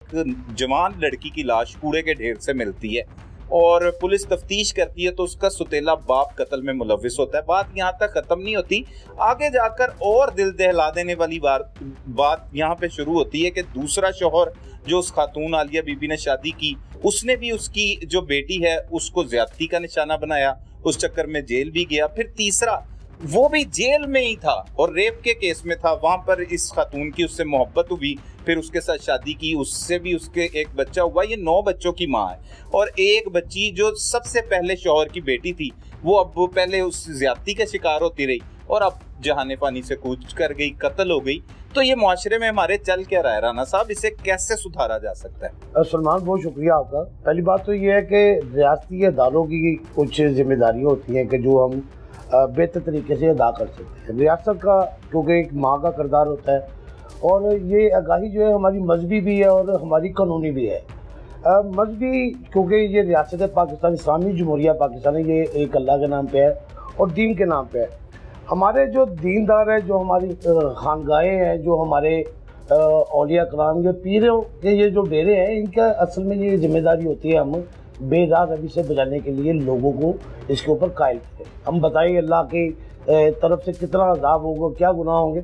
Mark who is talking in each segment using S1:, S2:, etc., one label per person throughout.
S1: जवान लड़की की लाश कूड़े के ढेर से मिलती है और पुलिस तफ्तीश करती है तो उसका सुतेला बाप कत्ल में मुलविस होता है। बात यहाँ तक खत्म नहीं होती, आगे जाकर और दिल दहला देने वाली बात यहाँ पे शुरू होती है कि दूसरा शौहर जो उस खातून आलिया बीबी ने शादी की, उसने भी उसकी जो बेटी है उसको ज्यादती का निशाना बनाया, उस चक्कर में जेल भी गया। फिर तीसरा वो भी जेल में ही था और रेप के केस में था, वहां पर इस खातून की उससे मोहब्बत हुई, फिर उसके साथ शादी की, उससे भी उसके एक बच्चा हुआ। ये 9 बच्चों की माँ है और एक बच्ची जो सबसे पहले शौहर की बेटी थी वो अब पहले उस ज्यादती का शिकार होती रही और अब जहाने पानी से कूच कर गई, कत्ल हो गई। तो ये मुआशरे में हमारे चल क्या रहा है राना साहब, इसे कैसे सुधारा जा सकता है?
S2: सलमान, बहुत शुक्रिया आपका। पहली बात तो ये है कि रियासती अदालों की कुछ जिम्मेदारियाँ होती हैं कि जो हम बेहतर तरीके से अदा कर सकते हैं। रियासत का क्योंकि एक माँ का किरदार होता है और ये आगाही जो है हमारी मजहबी भी है और हमारी कानूनी भी है। मजहबी क्योंकि ये रियासत पाकिस्तान, इस्लामी जमहूरिया पाकिस्तान है, ये एक अल्लाह के नाम पे है और दीन के नाम पे है। हमारे जो दीनदार है, जो हमारी खानगाहें हैं, जो हमारे औलिया कराम, ये पीरों के ये जो डेरे हैं, इनका असल में ये जिम्मेदारी होती है हम बेराह रवि से बचाने के लिए लोगों को इसके ऊपर कायल करें। हम बताएं अल्लाह की तरफ से कितना अज़ाब होगा, क्या गुनाह होंगे।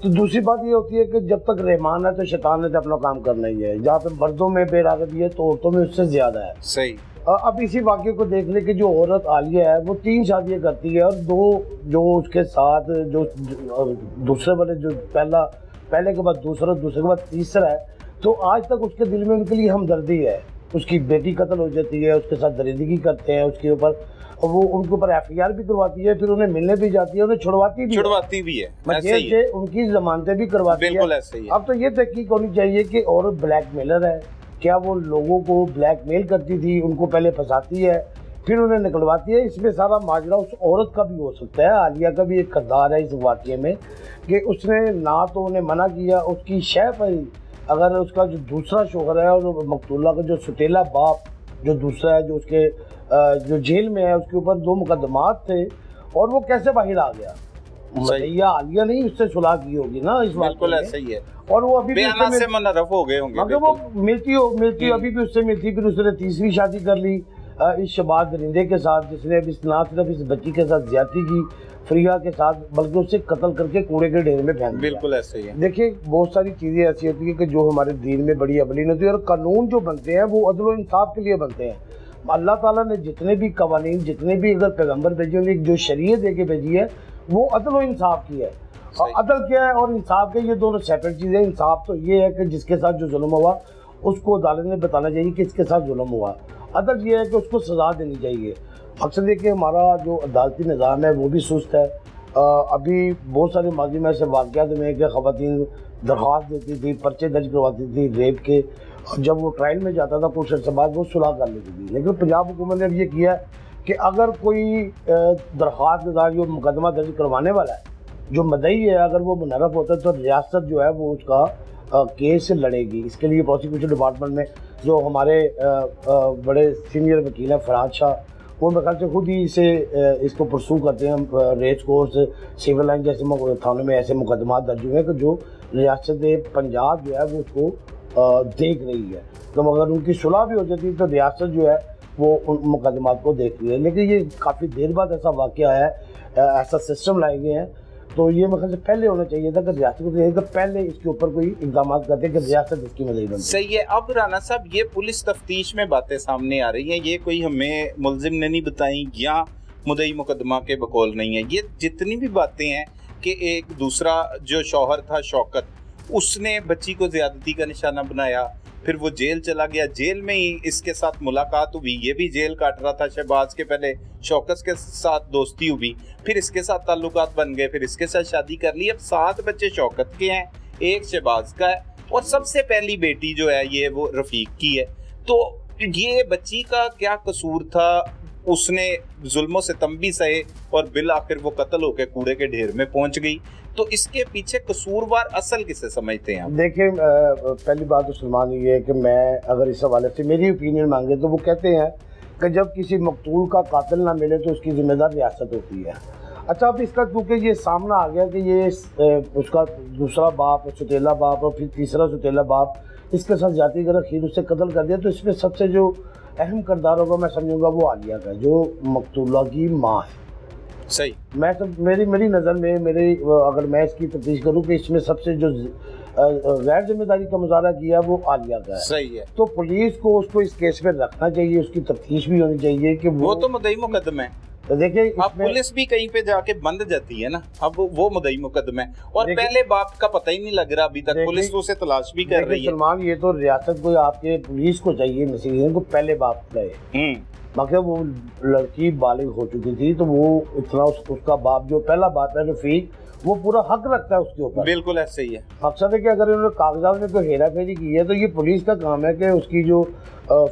S2: तो दूसरी बात ये होती है कि जब तक रहमान है तो शैतान ने तो अपना काम करना ही है। जहाँ पे मर्दों में बेराह रवि है तो औरतों में उससे ज़्यादा है।
S1: सही।
S2: अब इसी वाक़े को देख ले कि जो औरत आलिया है वो 3 शादियाँ करती है और 2 जो उसके साथ जो दूसरे वाले, जो पहले के बाद दूसरे के बाद तीसरा है, तो आज तक उसके दिल में उनके लिए हमदर्दी है। उसकी बेटी कत्ल हो जाती है, उसके साथ दरिंदगी करते हैं उसके ऊपर, और वो उनके ऊपर FIR भी करवाती है, फिर उन्हें मिलने भी जाती है, उन्हें छुड़वाती भी है, जेल से उनकी जमानतें भी करवाती है।
S1: बिल्कुल ऐसे ही है।
S2: अब तो ये तहकीक होनी चाहिए कि औरत ब्लैकमेलर है, क्या वो लोगों को ब्लैकमेल करती थी, उनको पहले फंसाती है फिर उन्हें निकलवाती है। इसमें सारा माजरा उस औरत का भी हो सकता है। आलिया का भी एक किरदार है इस वाक़े में कि उसने ना तो उन्हें मना किया, उसकी शय पर अगर उसका जो दूसरा शौहर है और मकतूला का जो सुतेला बाप जो दूसरा है, जो उसके जो जेल में है, उसके ऊपर 2 मुकदमात थे और वो कैसे बाहर आ गया। मैया आलिया नहीं उससे सुलह की होगी ना इस बात।
S1: बिल्कुल ऐसा ही है।
S2: और वो अभी भी
S1: से मुनर्रफ हो गए होंगे,
S2: मगर वो मिलती अभी भी उससे मिलती। फिर उसने तीसरी शादी कर ली इस शबाज दरिंदे के साथ, जिसने अभी ना सिर्फ इस बच्ची के साथ ज्यादती की फ्रिया के साथ, बल्कि उससे कत्ल करके कूड़े के ढेर में फेंक दिया।
S1: बिल्कुल ऐसे ही है।
S2: देखिए, बहुत सारी चीज़ें ऐसी होती है कि जो हमारे दीन में बड़ी अबलीन होती है और कानून जो बनते हैं वो अदल व इंसाफ के लिए बनते हैं। अल्लाह ताला ने जितने भी कवानीन, जितने भी अगर पैगम्बर भेजे, उन्हें जो शरीयत दे के भेजी है वो अदल व इंसाफ की है। और अदल क्या है और इंसाफ क्या, ये दोनों सेपरेट चीज़ें। इंसाफ तो ये है कि जिसके साथ जो जुल्म हुआ उसको अदालत ने बताना चाहिए कि इसके साथ जुल्म हुआ। अदल ये है कि उसको सज़ा देनी चाहिए। मकसद ये कि हमारा जो अदालती निज़ाम है वो भी सुस्त है। अभी बहुत सारे माजी में ऐसे वाक़यात में कि ख़वातीन दरख्वास्त देती थी, पर्चे दर्ज करवाती थी रेप के, और जब वो ट्रायल में जाता था कुछ अर्से बाद वो सुलह कर लेती थी। लेकिन पंजाब हुकूमत ने अब ये किया कि अगर कोई दरख्वास्त जो मुकदमा दर्ज करवाने वाला है, जो मदई है, अगर वो मुनर्रफ होता है तो रियासत जो है वो उसका केस लड़ेगी। इसके लिए प्रोसिक्यूशन डिपार्टमेंट में जो हमारे बड़े सीनियर वकील हैं फराज शाह, वो मेरे ख्याल से खुद ही इसको परसू करते हैं। रेस कोर्स, सिविल लाइन जैसे थानों में ऐसे मुकदमा दर्ज हुए हैं कि जो रियासत पंजाब जो है वो उसको देख रही है। तो अगर उनकी सुलह भी हो जाती है तो रियासत जो है वो उन मुकदमात को देख रही है। लेकिन ये काफ़ी देर बाद ऐसा वाक़या है, ऐसा सिस्टम लाए गए हैं, तो ये मेरे ख्याल से पहले होना चाहिए था कि रियासत को तो पहले इसके ऊपर कोई इक़दाम करते कि रियासत इसकी मदद बनती।
S1: सही है। अब राना साहब, ये पुलिस तफ्तीश में बातें सामने आ रही हैं, ये कोई हमें मुलजिम ने नहीं बताई या मुदई मुकदमा के बकौल नहीं है। ये जितनी भी बातें हैं कि एक दूसरा जो शौहर था शौकत, उसने बच्ची को ज्यादती का निशाना बनाया, फिर वो जेल चला गया, जेल में ही इसके साथ मुलाकात हुई, ये भी जेल काट रहा था शहबाज के, पहले शौकत के साथ दोस्ती हुई, फिर इसके साथ ताल्लुकात बन गए, फिर इसके साथ शादी कर ली। अब 7 बच्चे शौकत के हैं, 1 शहबाज का है और सबसे पहली बेटी जो है ये वो रफीक की है। तो ये बच्ची का क्या कसूर था? उसने जुल्मों से तंबी सहे और बिल आखिर वो कत्ल होकर कूड़े के ढेर में पहुंच गई। तो इसके पीछे कसूरवार असल किसे समझते हैं?
S2: देखिए, पहली बात तो सलमान ये है कि मैं अगर इस हवाले से मेरी ओपिनियन मांगे तो वो कहते हैं कि जब किसी मकतूल का कातिल ना मिले तो उसकी जिम्मेदार रियासत होती है। अच्छा, अब इसका क्योंकि ये सामना आ गया कि ये उसका दूसरा बाप, सुतेला बाप और फिर तीसरा सुतेला बाप, اس کے ساتھ جاتی کر خیر اس سے قتل کر دیا، تو اس میں سب سے جو اہم کردار ہوگا میں سمجھوں گا وہ عالیہ کا، جو مقتولہ کی ماں ہے۔
S1: صحیح،
S2: میں تو میری نظر میں اگر میں اس کی تفتیش کروں کہ اس میں سب سے جو غیر ذمہ داری کا مظاہرہ کیا وہ عالیہ کا ہے،
S1: صحیح ہے۔
S2: تو پولیس کو اس کو اس کیس پہ رکھنا چاہیے، اس کی تفتیش بھی ہونی چاہیے کہ
S1: وہ تو مدعی مقدم ہے،
S2: دیکھیں
S1: اب پولیس بھی کہیں پہ جا کے بند جاتی ہے نا، اب وہ مدعی مقدم ہے، اور پہلے باپ کا پتہ ہی نہیں لگ رہا ابھی تک، پولیس تو اسے تلاش بھی کر رہی ہے۔
S2: سلمان، یہ تو ریاست کو، آپ کے پولیس کو چاہیے نصیحت کو پہلے باپ گئے، مگر وہ لڑکی بالغ ہو چکی تھی تو وہ اتنا اس کا باپ جو پہلا باپ ہے رفیق، وہ پورا حق رکھتا ہے اس کے اوپر۔
S1: بالکل ایسے ہی ہے،
S2: مقصد ہے کہ اگر انہوں نے کاغذات میں کوئی ہیرا پھیری کی ہے تو یہ پولیس کا کام ہے کہ اس کی جو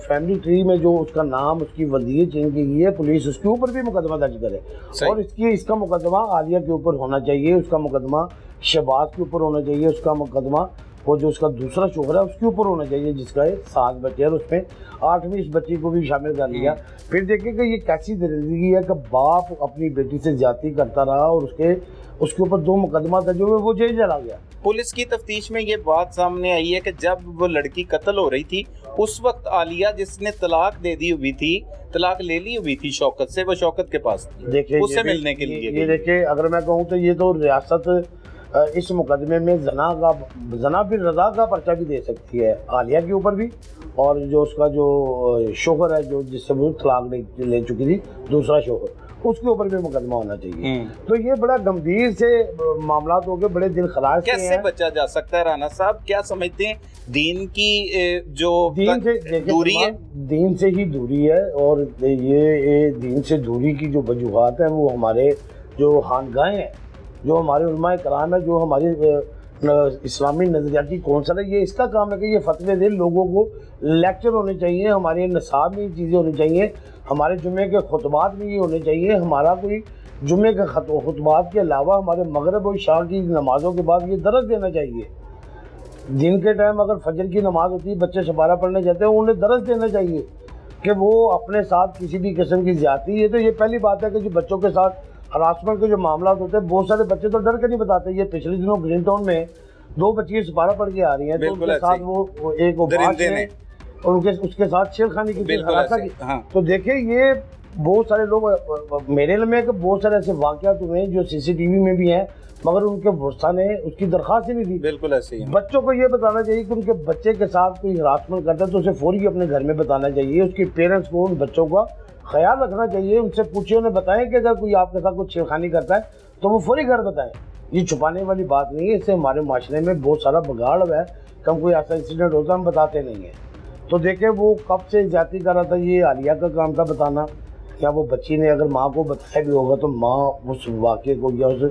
S2: فیملی ٹری میں جو اس کا نام، اس کی ودیعت چینج کی گئی ہے، پولیس اس کے اوپر بھی مقدمہ درج کرے، اور اس کا مقدمہ عالیہ کے اوپر ہونا چاہیے، اس کا مقدمہ شہباز کے اوپر ہونا چاہیے، اس کا مقدمہ وہ جو اس کا دوسرا شوہر ہے اس کے اوپر ہونا چاہیے، جس کا 7 بچے ہیں، اور اس میں 8ویں اس بچی کو بھی شامل کر لیا۔ پھر دیکھیں کہ یہ کیسی درندگی ہے کہ باپ اپنی بیٹی سے زیادتی کرتا رہا اور اس کے اوپر 2 مقدمہ درج ہوئے، وہ جیل چلا گیا۔
S1: پولیس کی تفتیش میں یہ بات سامنے آئی ہے کہ جب وہ لڑکی قتل ہو رہی تھی اس وقت عالیہ جس نے طلاق دے دی ہوئی تھی، طلاق لے لی ہوئی تھی شوکت سے، وہ شوکت کے پاس تھی اس سے ملنے کے لیے۔
S2: یہ دیکھیں، اگر میں کہوں تو یہ تو ریاست اس مقدمے میں زنا بالرضا کا پرچہ بھی دے سکتی ہے عالیہ کے اوپر بھی، اور جو اس کا جو شوہر ہے، جو جس سے وہ طلاق لے چکی تھی، دوسرا شوہر، اس کے اوپر بھی مقدمہ ہونا چاہیے۔ تو یہ بڑا گمبھیر سے معاملات ہو گئے، بڑے دل خراش سے ہیں۔
S1: کیسے بچا جا سکتا ہے؟ رانا صاحب کیا سمجھتے ہیں دین کی جو دوری ہے؟
S2: دین سے ہی دوری ہے، اور یہ دین سے دوری کی جو وجوہات ہیں وہ ہمارے جو خانگاہیں ہیں، جو ہمارے علماء کرام ہے، جو ہماری اسلامی نظریاتی کونسل ہے، یہ اس کا کام ہے کہ یہ فتوے دے، لوگوں کو لیکچر ہونے چاہیے، ہمارے نصاب میں یہ چیزیں ہونی چاہیے، ہمارے جمعے کے خطبات میں یہ ہونے چاہیے، ہمارا کوئی جمعے کے خطبات کے علاوہ ہمارے مغرب اور عشاء کی نمازوں کے بعد یہ درس دینا چاہیے۔ دن کے ٹائم اگر فجر کی نماز ہوتی ہے، بچے سپارہ پڑھنے جاتے ہیں، انہیں درس دینا چاہیے کہ وہ اپنے ساتھ کسی بھی قسم کی زیادتی ہے۔ تو یہ پہلی بات ہے کہ جو بچوں کے ساتھ ہراسمنٹ کے جو معاملات ہوتے ہیں، بہت سارے بچے تو ڈر کے نہیں بتاتے۔ یہ پچھلے دنوں گرین ٹاؤن میں 2 بچیاں سپارہ پڑھ کے آ رہی ہیں، تو ان کے ساتھ وہ ایک اور اس کے ساتھ چھیڑخانی کی، ہراساں کی۔ تو دیکھیں، یہ بہت سارے لوگ، میرے علم میں کہ بہت سارے ایسے واقعات ہوئے ہیں جو CCTV میں بھی ہیں، مگر ان کے ورثاء نے اس کی درخواست ہی نہیں دی۔
S1: بالکل ایسے ہی۔
S2: بچوں کو یہ بتانا چاہیے کہ ان کے بچے کے ساتھ کوئی ہراسمنٹ کرتا ہے تو اسے فوری اپنے گھر میں بتانا چاہیے، اس کے پیرنٹس کو ان بچوں کا خیال رکھنا چاہیے، ان سے پوچھیں، انہیں بتائیں کہ اگر کوئی آپ کے ساتھ کچھ چھیڑخانی کرتا ہے تو وہ فوری گھر بتائیں۔ یہ چھپانے والی بات نہیں ہے، اس سے ہمارے معاشرے میں بہت سارا بگاڑ ہوا ہے کہ ہم کوئی ایسا انسیڈنٹ ہوتا ہے ہم بتاتے نہیں ہیں۔ تو دیکھیں، وہ کب سے زیادتی کر رہا تھا، یہ عالیہ کا کام تھا بتانا، یا وہ بچی نے اگر ماں کو بتایا بھی ہوگا تو ماں اس واقعے کو یا اس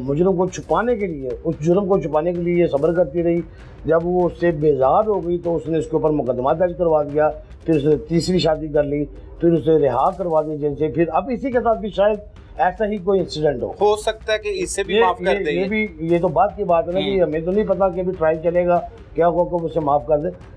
S2: مجرم کو چھپانے کے لیے، اس جرم کو چھپانے کے لیے یہ صبر کرتی رہی۔ جب وہ اس سے بیزار ہو گئی تو اس نے اس کے اوپر مقدمہ درج کروا دیا، پھر اس نے تیسری شادی کر لی، پھر اسے رہا کروا دیا جن سے، پھر اب اسی کے ساتھ بھی شاید ایسا ہی کوئی انسیڈنٹ ہو
S1: سکتا ہے کہ اسے بھی معاف کر دے۔
S2: یہ تو بات کی بات ہے نا کہ ہمیں تو نہیں پتا کہ ابھی ٹرائل چلے گا، کیا ہوگا کہ اسے معاف کر دے۔